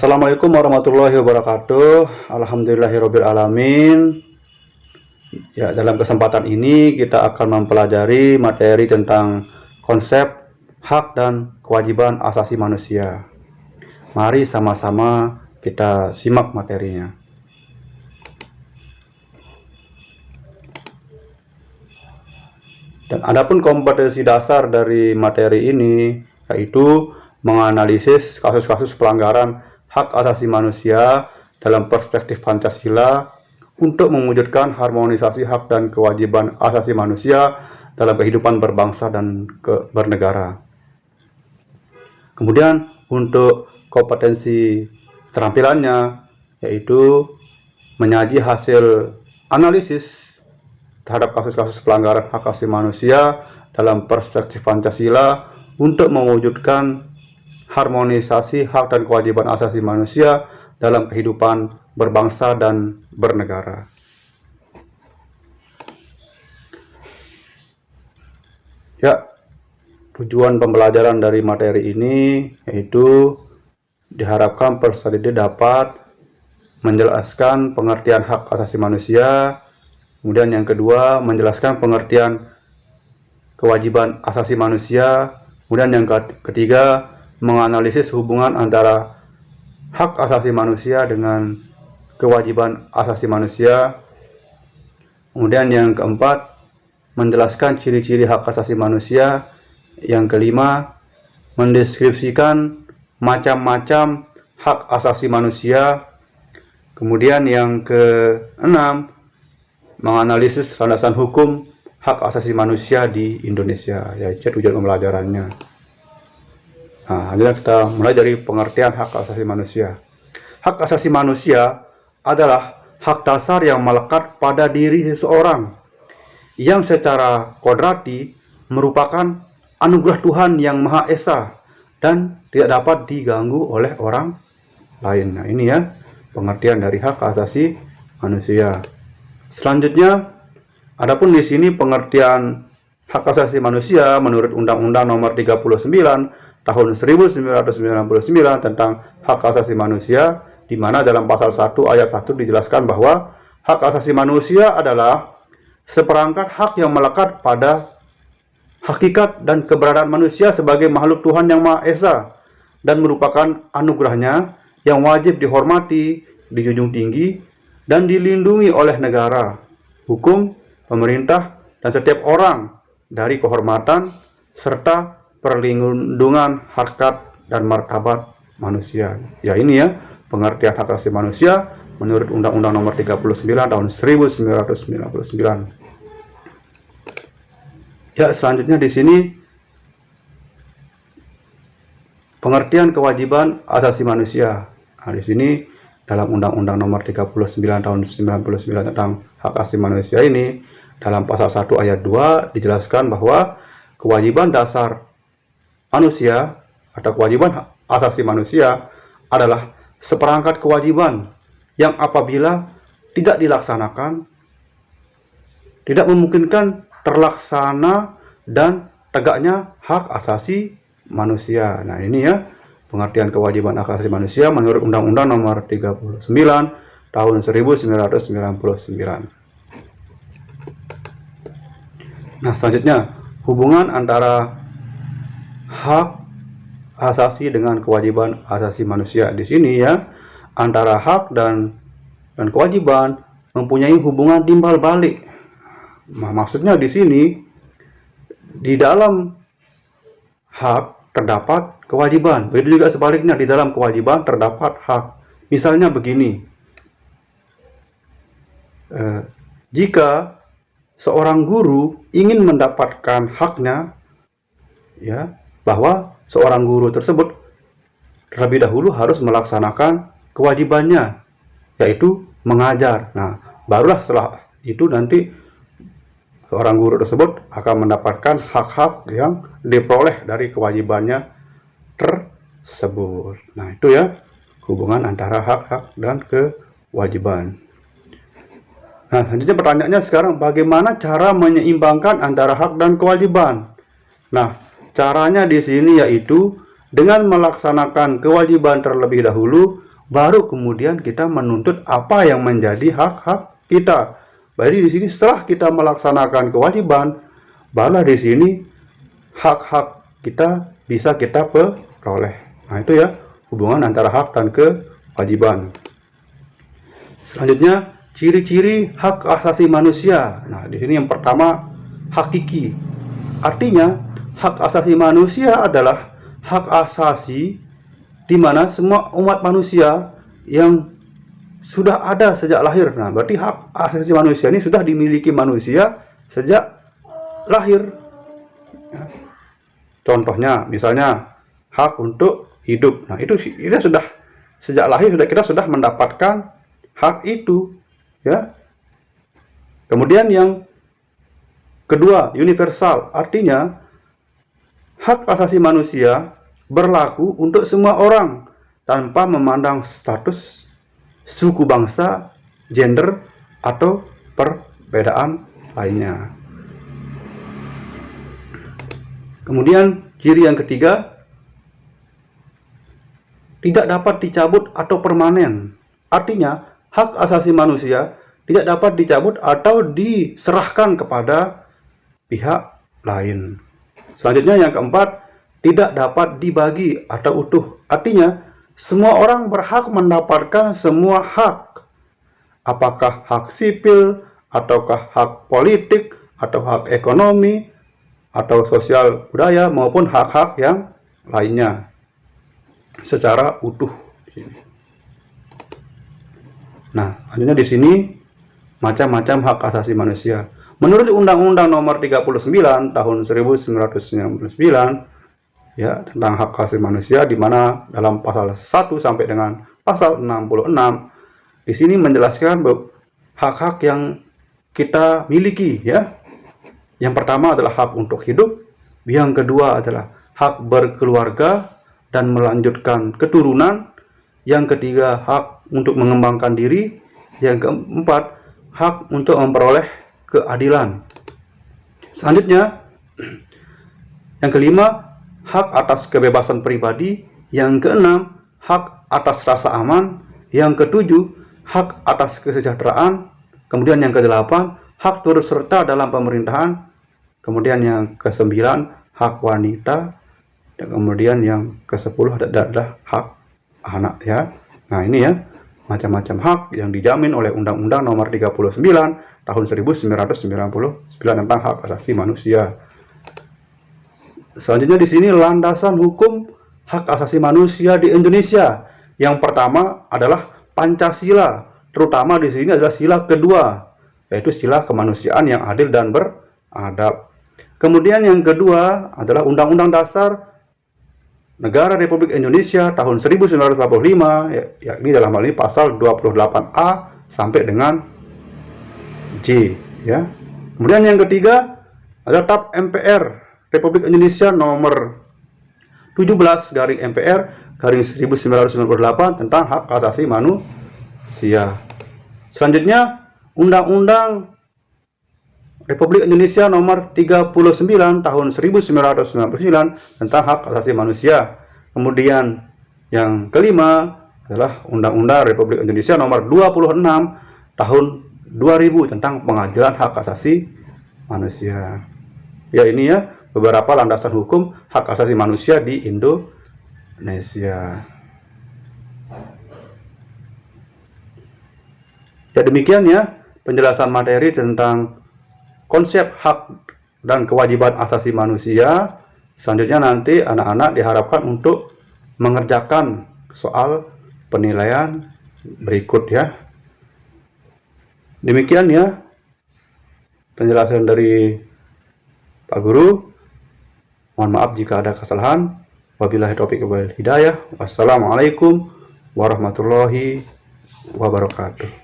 Assalamualaikum warahmatullahi wabarakatuh. Alhamdulillahirabbil alamin. Ya, dalam kesempatan ini kita akan mempelajari materi tentang konsep hak dan kewajiban asasi manusia. Mari sama-sama kita simak materinya. Dan adapun kompetensi dasar dari materi ini yaitu menganalisis kasus-kasus pelanggaran hak asasi manusia dalam perspektif Pancasila untuk mewujudkan harmonisasi hak dan kewajiban asasi manusia dalam kehidupan berbangsa dan bernegara. Kemudian untuk kompetensi terampilannya yaitu menyaji hasil analisis terhadap kasus-kasus pelanggaran hak asasi manusia dalam perspektif Pancasila untuk mewujudkan harmonisasi hak dan kewajiban asasi manusia dalam kehidupan berbangsa dan bernegara. Ya, tujuan pembelajaran dari materi ini yaitu diharapkan peserta didik dapat menjelaskan pengertian hak asasi manusia, kemudian yang kedua menjelaskan pengertian kewajiban asasi manusia, kemudian yang ketiga menganalisis hubungan antara hak asasi manusia dengan kewajiban asasi manusia. Kemudian yang keempat, menjelaskan ciri-ciri hak asasi manusia. Yang kelima, mendeskripsikan macam-macam hak asasi manusia. Kemudian yang keenam, menganalisis landasan hukum hak asasi manusia di Indonesia. Yaitu tujuan pembelajarannya. Nah, kita mulai dari pengertian hak asasi manusia. Hak asasi manusia adalah hak dasar yang melekat pada diri seseorang yang secara kodrati merupakan anugerah Tuhan yang Maha Esa dan tidak dapat diganggu oleh orang lain. Nah, ini ya pengertian dari hak asasi manusia. Selanjutnya, adapun di sini pengertian hak asasi manusia menurut Undang-Undang Nomor 39 Tahun 1999 tentang hak asasi manusia, di mana dalam pasal 1 ayat 1 dijelaskan bahwa hak asasi manusia adalah seperangkat hak yang melekat pada hakikat dan keberadaan manusia sebagai makhluk Tuhan yang Maha Esa dan merupakan anugerahnya yang wajib dihormati, dijunjung tinggi, dan dilindungi oleh negara, hukum, pemerintah, dan setiap orang dari kehormatan serta perlindungan harkat dan martabat manusia. Ya, ini ya pengertian hak asasi manusia menurut Undang-Undang Nomor 39 Tahun 1999. Ya, selanjutnya di sini pengertian kewajiban asasi manusia. Nah, di sini dalam Undang-Undang Nomor 39 Tahun 1999 tentang hak asasi manusia ini dalam pasal 1 ayat 2 dijelaskan bahwa kewajiban dasar manusia atau kewajiban asasi manusia adalah seperangkat kewajiban yang apabila tidak dilaksanakan tidak memungkinkan terlaksana dan tegaknya hak asasi manusia. Nah, ini ya pengertian kewajiban hak asasi manusia menurut Undang-Undang Nomor 39 Tahun 1999. Nah, selanjutnya hubungan antara hak asasi dengan kewajiban asasi manusia. Di sini ya antara hak dan kewajiban mempunyai hubungan timbal balik. Nah, maksudnya di sini di dalam hak terdapat kewajiban. Begitu juga sebaliknya di dalam kewajiban terdapat hak. Misalnya begini, jika seorang guru ingin mendapatkan haknya, ya, bahwa seorang guru tersebut terlebih dahulu harus melaksanakan kewajibannya, yaitu mengajar. Nah, barulah setelah itu nanti seorang guru tersebut akan mendapatkan hak-hak yang diperoleh dari kewajibannya tersebut. Nah, itu ya hubungan antara hak-hak dan kewajiban. Nah, selanjutnya pertanyaannya sekarang, bagaimana cara menyeimbangkan antara hak dan kewajiban? Nah, caranya di sini yaitu dengan melaksanakan kewajiban terlebih dahulu baru kemudian kita menuntut apa yang menjadi hak-hak kita. Jadi di sini setelah kita melaksanakan kewajiban, barulah di sini hak-hak kita bisa kita peroleh. Nah, itu ya hubungan antara hak dan kewajiban. Selanjutnya, ciri-ciri hak asasi manusia. Nah, di sini yang pertama, hakiki. Artinya, hak asasi manusia adalah hak asasi di mana semua umat manusia yang sudah ada sejak lahir. Nah, berarti hak asasi manusia ini sudah dimiliki manusia sejak lahir. Contohnya, misalnya hak untuk hidup. Nah, itu kita sudah sejak lahir kita sudah mendapatkan hak itu, ya. Kemudian yang kedua, universal. Artinya hak asasi manusia berlaku untuk semua orang tanpa memandang status, suku bangsa, gender, atau perbedaan lainnya. Kemudian ciri yang ketiga, tidak dapat dicabut atau permanen. Artinya hak asasi manusia tidak dapat dicabut atau diserahkan kepada pihak lain. Selanjutnya yang keempat, tidak dapat dibagi atau utuh. Artinya semua orang berhak mendapatkan semua hak. Apakah hak sipil, ataukah hak politik, atau hak ekonomi, atau sosial budaya, maupun hak-hak yang lainnya secara utuh. Nah, selanjutnya di sini macam-macam hak asasi manusia. Menurut Undang-Undang Nomor 39 Tahun 1999 ya tentang hak asasi manusia, di mana dalam pasal 1 sampai dengan pasal 66 di sini menjelaskan hak-hak yang kita miliki, ya. Yang pertama adalah hak untuk hidup, yang kedua adalah hak berkeluarga dan melanjutkan keturunan, yang ketiga hak untuk mengembangkan diri, yang keempat hak untuk memperoleh keadilan. Selanjutnya yang kelima, hak atas kebebasan pribadi, yang keenam hak atas rasa aman, yang ketujuh hak atas kesejahteraan, kemudian yang kedelapan hak turut serta dalam pemerintahan, kemudian yang kesembilan hak wanita, dan kemudian yang ke-10 adalah hak anak, ya. Nah, ini ya macam-macam hak yang dijamin oleh Undang-Undang Nomor 39 Tahun 1999 tentang hak asasi manusia. Selanjutnya di sini landasan hukum hak asasi manusia di Indonesia. Yang pertama adalah Pancasila, terutama di sini adalah sila kedua, yaitu sila kemanusiaan yang adil dan beradab. Kemudian yang kedua adalah Undang-Undang Dasar Negara Republik Indonesia tahun 1945, yakni dalam hal ini pasal 28A sampai dengan J, ya. Kemudian yang ketiga adalah TAP MPR Republik Indonesia nomor 17/MPR/1998 tentang hak asasi manusia. Selanjutnya Undang-Undang Republik Indonesia nomor 39 tahun 1999 tentang hak asasi manusia. Kemudian yang kelima adalah Undang-Undang Republik Indonesia nomor 26 tahun 2000 tentang pengadilan hak asasi manusia. Ya, ini ya beberapa landasan hukum hak asasi manusia di Indonesia. Ya, demikian ya penjelasan materi tentang konsep hak dan kewajiban asasi manusia. Selanjutnya nanti anak-anak diharapkan untuk mengerjakan soal penilaian berikut, ya. Demikian ya penjelasan dari Pak Guru. Mohon maaf jika ada kesalahan. Wabillahi taufiq wal hidayah. Wassalamualaikum warahmatullahi wabarakatuh.